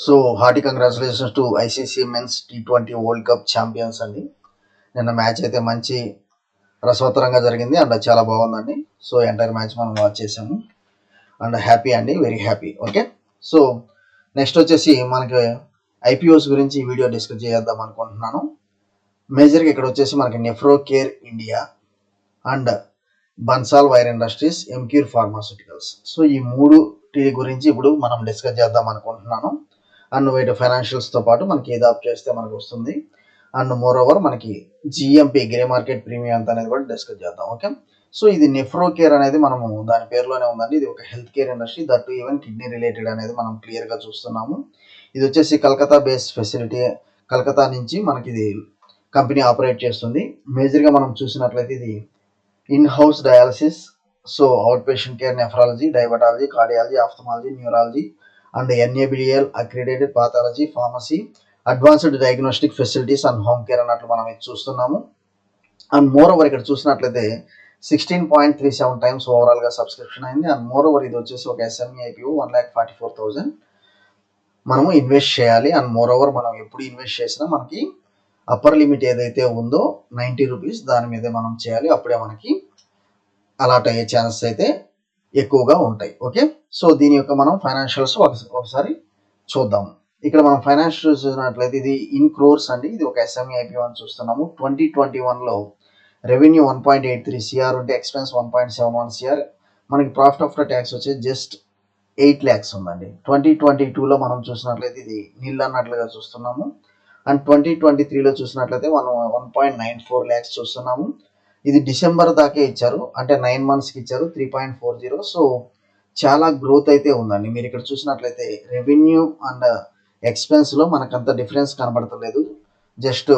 So hearty congratulations to ICC men's T20 world cup champions అండి. నిన్న match అయితే మంచి రసవత్తరంగా జరిగింది అండ్ చాలా బాగుందండి. సో ఎంటైర్ మ్యాచ్ మనం వాచ్ చేసాము అండ్ హ్యాపీ అండి, very happy. Okay, so next వచ్చేసి మనకి ఐపీఓస్ గురించి ఈ వీడియో డిస్కస్ చేద్దాం అనుకుంటున్నాను. మేజర్గా ఇక్కడ వచ్చేసి మనకి nephro care India and Bansal wire industries, Emcure pharmaceuticals. So ఈ మూడు గురించి ఇప్పుడు మనం డిస్కస్ చేద్దాం అనుకుంటున్నాను. అండ్ వీటి ఫైనాన్షియల్స్తో పాటు మనకి ఏది ఆప్ చేస్తే మనకు వస్తుంది అండ్ మోర్ ఓవర్ మనకి జిఎంపీ గ్రే మార్కెట్ ప్రీమియం ఎంత అనేది కూడా డిస్కస్ చేద్దాం. ఓకే, సో ఇది నెఫ్రో కేర్ అనేది మనము దాని పేరులోనే ఉందండి. ఇది ఒక health care industry, that even kidney related అనేది మనం క్లియర్గా చూస్తున్నాము. ఇది వచ్చేసి కలకత్తా బేస్డ్ ఫెసిలిటీ, కలకత్తా నుంచి మనకి ఇది కంపెనీ ఆపరేట్ చేస్తుంది. మేజర్గా మనం చూసినట్లయితే ఇది in house dialysis, so out patient care, nephrology, diabetology, cardiology, ophthalmology, neurology and NABL accredited pathology, pharmacy, advanced diagnostic facilities and home care అన్నట్లు మనం ఇది చూస్తున్నాము. అండ్ మోర్ ఓవర్ ఇక్కడ చూసినట్లయితే 16.37 టైమ్స్ ఓవరాల్గా సబ్స్క్రిప్షన్ అయింది. అండ్ మోర్ ఓవర్ ఇది వచ్చేసి ఒక SME IPO 1,44,000 మనము ఇన్వెస్ట్ చేయాలి. అండ్ మోర్ ఓవర్ మనం ఎప్పుడు ఇన్వెస్ట్ చేసినా మనకి అప్పర్ లిమిట్ ఏదైతే ఉందో 90 రూపీస్, దాని మీదే మనం చేయాలి. అప్పుడే మనకి అలాట్ అయ్యే ఛాన్సెస్ అయితే ఎక్కువగా ఉంటాయి. ఓకే, సో దీని యొక్క మనం ఫైనాన్షియల్స్ ఒకసారి చూద్దాము. ఇక్కడ మనం ఫైనాన్షియల్స్ చూసినట్లయితే ఇది ఇన్ క్రోర్స్ అండి. ఇది ఒక SME IPO అని చూస్తున్నాము. 2021లో రెవెన్యూ 1.83 CR ఉంటే ఎక్స్పెన్స్ 1.71 CR, మనకి ప్రాఫిట్ ఆఫ్టర్ ట్యాక్స్ వచ్చి జస్ట్ 8 lakhs ఉందండి. 2022లో మనం చూసినట్లయితే ఇది నీళ్ళు అన్నట్లుగా చూస్తున్నాము. అండ్ 2023లో చూసినట్లయితే మనం 1.94 lakhs చూస్తున్నాము. ఇది డిసెంబర్ దాకే ఇచ్చారు, అంటే 9 monthsకి ఇచ్చారు 3.40. సో చాలా గ్రోత్ అయితే ఉందండి. మీరు ఇక్కడ చూసినట్లయితే రెవెన్యూ అండ్ ఎక్స్పెన్స్లో మనకు అంత డిఫరెన్స్ కనబడతలేదు, జస్ట్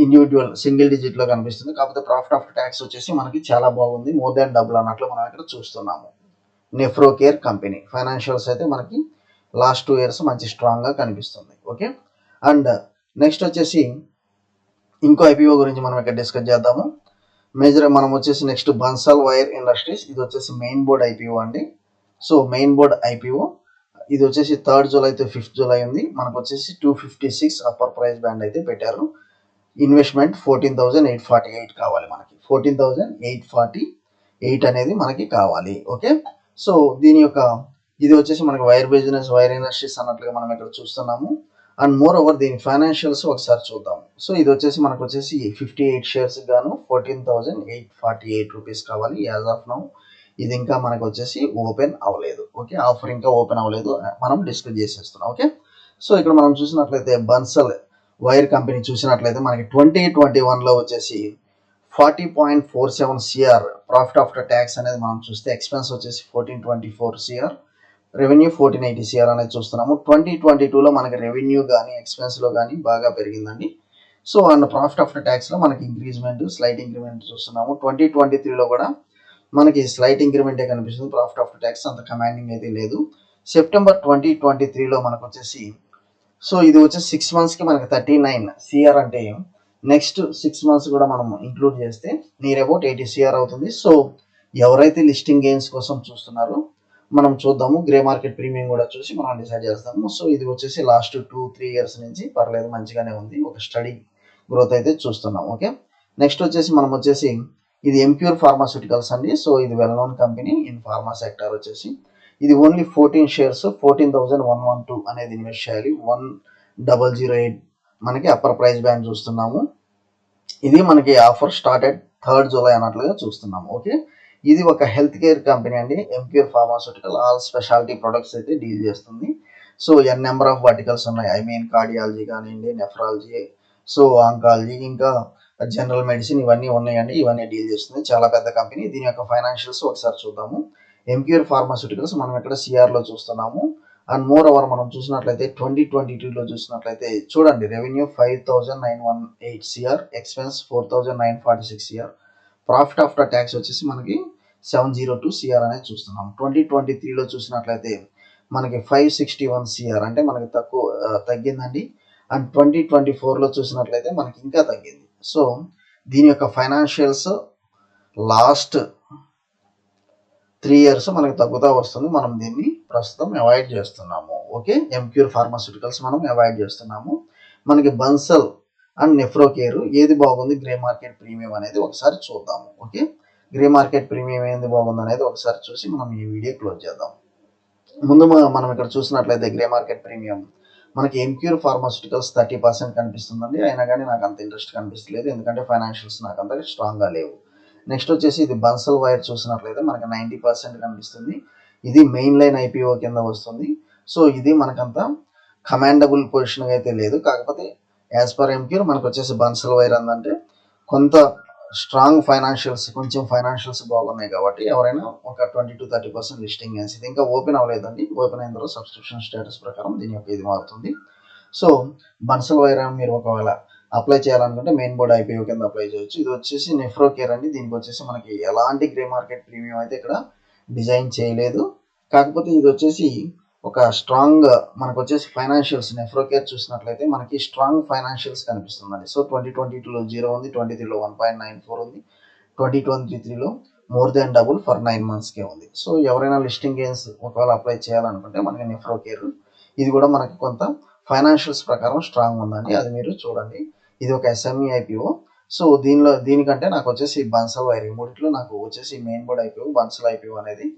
ఇండివిజువల్ సింగిల్ డిజిట్లో కనిపిస్తుంది. కాకపోతే ప్రాఫిట్ ఆఫ్టర్ ట్యాక్స్ వచ్చేసి మనకి చాలా బాగుంది, మోర్ దాన్ డబుల్ అన్నట్లు మనం ఇక్కడ చూస్తున్నాము. నెఫ్రో కేర్ కంపెనీ ఫైనాన్షియల్స్ అయితే మనకి లాస్ట్ 2 years మంచి స్ట్రాంగ్గా కనిపిస్తుంది. ఓకే, అండ్ నెక్స్ట్ వచ్చేసి ఇంకో IPO గురించి మనం ఇక్కడ డిస్కస్ చేద్దాము. మేజర్ మనం వచ్చేసి నెక్స్ట్ బన్సాల్ వైర్ ఇండస్ట్రీస్, ఇది వచ్చేసి మెయిన్ బోర్డ్ IPO అండి. సో మెయిన్ బోర్డ్ IPO ఇది వచ్చేసి 3rd July to 5th July ఉంది. మనకు వచ్చేసి 256 అప్పర్ ప్రైస్ బ్యాండ్ అయితే పెట్టారు. ఇన్వెస్ట్మెంట్ 14,848 కావాలి మనకి, 14,848 అనేది మనకి కావాలి. ఓకే, సో దీని యొక్క ఇది వచ్చేసి మనకి వైర్ బిజినెస్, వైర్ ఇండస్ట్రీస్ అన్నట్లుగా మనం ఇక్కడ చూస్తున్నాము. అండ్ మోర్ ఓవర్ దీని ఫైనాన్షియల్స్ ఒకసారి చూద్దాం. సో ఇది వచ్చేసి మనకు వచ్చేసి 58 షేర్స్ గాను 14,848 రూపీస్ కావాలి యాజ్ ఆఫ్ నౌ. ఇది ఇంకా మనకు వచ్చేసి ఓపెన్ అవ్వలేదు. ఓకే, ఆఫర్ ఇంకా ఓపెన్ అవ్వలేదు, మనం డిస్కస్ చేసేస్తున్నాం. ఓకే, సో ఇక్కడ మనం చూసినట్లయితే బన్సల్ వైర్ కంపెనీ చూసినట్లయితే మనకి 2021లో వచ్చేసి 40.47 CR ప్రాఫిట్ ఆఫ్టర్ ట్యాక్స్ అనేది మనం చూస్తే, ఎక్స్పెన్స్ వచ్చేసి 1424 CR, రెవెన్యూ 1480 CR అనేది చూస్తున్నాము. 2022లో మనకి రెవెన్యూ కానీ ఎక్స్పెన్స్లో కానీ బాగా పెరిగిందండి. సో అండ్ ప్రాఫిట్ ఆఫ్టర్ ట్యాక్స్లో మనకి ఇంక్రీజ్మెంట్, స్లైట్ ఇంక్రిమెంట్ చూస్తున్నాము. 2023లో కూడా మనకి స్లైట్ ఇంక్రిమెంటే కనిపిస్తుంది, ప్రాఫిట్ ఆఫ్టర్ ట్యాక్స్ అంత కమాండింగ్ అయితే లేదు. సెప్టెంబర్ 2023లో మనకు వచ్చేసి, సో ఇది వచ్చేసి 6 monthsకి మనకి 39 CR అంటే నెక్స్ట్ 6 months కూడా మనం ఇంక్లూడ్ చేస్తే నియర్ అబౌట్ 80 CR అవుతుంది. సో ఎవరైతే లిస్టింగ్ గెయిన్స్ కోసం చూస్తున్నారో మనం చూద్దాము, గ్రే మార్కెట్ ప్రీమియం కూడా చూసి మనం డిసైడ్ చేస్తాము. సో ఇది వచ్చేసి లాస్ట్ 2-3 years నుంచి పర్లేదు, మంచిగానే ఉంది, ఒక స్టడీ గ్రోత్ అయితే చూస్తున్నాం. ఓకే, నెక్స్ట్ వచ్చేసి మనం వచ్చేసి ఇది ఎంక్యూర్ ఫార్మాస్యూటికల్స్ అండి. సో ఇది well known company in pharma sector వచ్చేసి. ఇది ఓన్లీ 14 shares 14,112 అనేది ఇన్వెస్ట్ చేయాలి. 1008 మనకి అప్పర్ ప్రైస్ బ్యాండ్ చూస్తున్నాము. ఇది మనకి ఆఫర్ స్టార్టెడ్ 3rd July అన్నట్లుగా చూస్తున్నాము. ఓకే, ఇది ఒక హెల్త్ కేర్ కంపెనీ అండి. Emcure pharmaceutical all speciality products అయితే డీల్ చేస్తుంది. సో నెంబర్ ఆఫ్ వర్టికల్స్ ఉన్నాయి, ఐ మీన్ కార్డియాలజీ కానివ్వండి, నెఫ్రాలజీ, సో ఆంకాలజీ, ఇంకా జనరల్ మెడిసిన్, ఇవన్నీ ఉన్నాయండి. ఇవన్నీ డీల్ చేస్తుంది, చాలా పెద్ద కంపెనీ. దీని యొక్క ఫైనాన్షియల్స్ ఒకసారి చూద్దాము. ఎంక్యూర్ ఫార్మాస్యూటికల్స్ మనం ఇక్కడ CRలో చూస్తున్నాము. అండ్ మోర్ ఓవర్ మనం చూసినట్లయితే 2022లో చూసినట్లయితే చూడండి, revenue 5,918 CR, expense 4,946 CR, profit after tax వచ్చేసి మనకి 702 CR అనేది చూస్తున్నాం. 2023లో చూసినట్లయితే మనకి 561 CR అంటే మనకి తగ్గిందండి. అండ్ 2024లో చూసినట్లయితే మనకి ఇంకా తగ్గింది. సో దీని యొక్క ఫైనాన్షియల్స్ లాస్ట్ 3 years మనకి తగ్గుతూ వస్తుంది, మనం దీన్ని ప్రస్తుతం అవాయిడ్ చేస్తున్నాము. ఓకే. ఎంక్యూర్ ఫార్మాస్యూటికల్స్ మనం అవాయిడ్ చేస్తున్నాము. మనకి బన్సల్ అండ్ నెఫ్రోకేర్ ఏది బాగుంది గ్రే మార్కెట్ ప్రీమియం అనేది ఒకసారి చూద్దాము. ఓకే, గ్రే మార్కెట్ ప్రీమియం ఏది బాగుంది అనేది ఒకసారి చూసి మనం ఈ వీడియో క్లోజ్ చేద్దాం. ముందు మనం ఇక్కడ చూసినట్లయితే గ్రే మార్కెట్ ప్రీమియం మనకి ఎంక్యూర్ ఫార్మాస్యూటికల్స్ 30% కనిపిస్తుందండి. అయినా కానీ నాకు అంత ఇంట్రెస్ట్ కనిపిస్తలేదు, ఎందుకంటే ఫైనాన్షియల్స్ నాకు అంత స్ట్రాంగ్గా లేవు. నెక్స్ట్ వచ్చేసి ఇది బన్సల్ వైర్ చూసినట్లయితే మనకి 90% కనిపిస్తుంది. ఇది మెయిన్ లైన్ ఐపీఓ కింద వస్తుంది. సో ఇది మనకంత కమాండబుల్ పొజిషన్ అయితే లేదు. కాకపోతే యాజ్ పర్ ఎంక్యూర్ మనకు వచ్చేసి బన్సల్ వైర్ అందంటే కొంత స్ట్రాంగ్ ఫైనాన్షియల్స్, కొంచెం ఫైనాన్షియల్స్ బాగున్నాయి కాబట్టి ఎవరైనా ఒక 20-30% లిస్టింగ్ వేసి, ఇది ఇంకా ఓపెన్ అవ్వలేదండి. ఓపెన్ అయిన తర్వాత సబ్స్క్రిప్షన్ స్టేటస్ ప్రకారం దీని యొక్క ఇది మారుతుంది. సో బన్సల్ వైర్ మీరు ఒకవేళ అప్లై చేయాలనుకుంటే మెయిన్ బోర్డ్ ఐపీఓ కింద అప్లై చేయొచ్చు. ఇది వచ్చేసి నెఫ్రోకేర్ అండి. దీనికి వచ్చేసి మనకి ఎలాంటి గ్రే మార్కెట్ ప్రీమియం అయితే ఇక్కడ డిజైన్ చేయలేదు. కాకపోతే ఇది వచ్చేసి ఒక స్ట్రాంగ్ మనకు వచ్చేసి ఫైనాన్షియల్స్ నెఫ్రోకేర్ చూసినట్లయితే మనకి స్ట్రాంగ్ ఫైనాన్షియల్స్ కనిపిస్తుందండి. సో 2022లో 0 ఉంది, 23లో 1.94 ఉంది, 2023లో మోర్ దెన్ డబుల్ ఫర్ 9 monthsకే ఉంది. సో ఎవరైనా లిస్టింగ్ గెయిన్స్ ఒకవేళ అప్లై చేయాలనుకుంటే మనకి నెఫ్రోకేర్ ఇది కూడా మనకి కొంత ఫైనాన్షియల్స్ ప్రకారం స్ట్రాంగ్ ఉందండి. అది మీరు చూడండి. ఇది ఒక ఎస్ఎంఈ ఐపీఓ. సో దీనికంటే నాకు వచ్చేసి బన్సల్ వైర్, మూడిట్లో నాకు వచ్చేసి main board IPO, Bansal IPO అనేది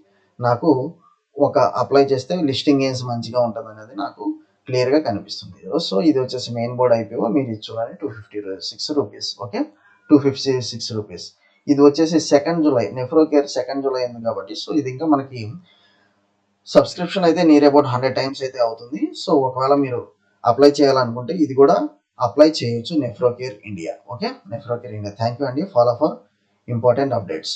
నాకు ఒక అప్లై చేస్తే లిస్టింగ్ గెయిన్స్ మంచిగా ఉంటుంది అనేది నాకు క్లియర్గా కనిపిస్తుంది. సో ఇది వచ్చేసి మెయిన్ బోర్డ్ ఐపీఓ. మీరు ఇది చూడండి, 256 రూపీస్. Okay, 256 rupees. ఇది వచ్చేసి 2nd July నెఫ్రోకేర్ 2nd July ఉంది కాబట్టి సో ఇది ఇంకా మనకి సబ్స్క్రిప్షన్ అయితే నియర్ అబౌట్ 100 times అయితే అవుతుంది. సో ఒకవేళ మీరు అప్లై చేయాలనుకుంటే ఇది కూడా అప్లై చేయొచ్చు, Nephrocare India. Okay, Nephrocare India. Thank you అండి. Follow for important updates.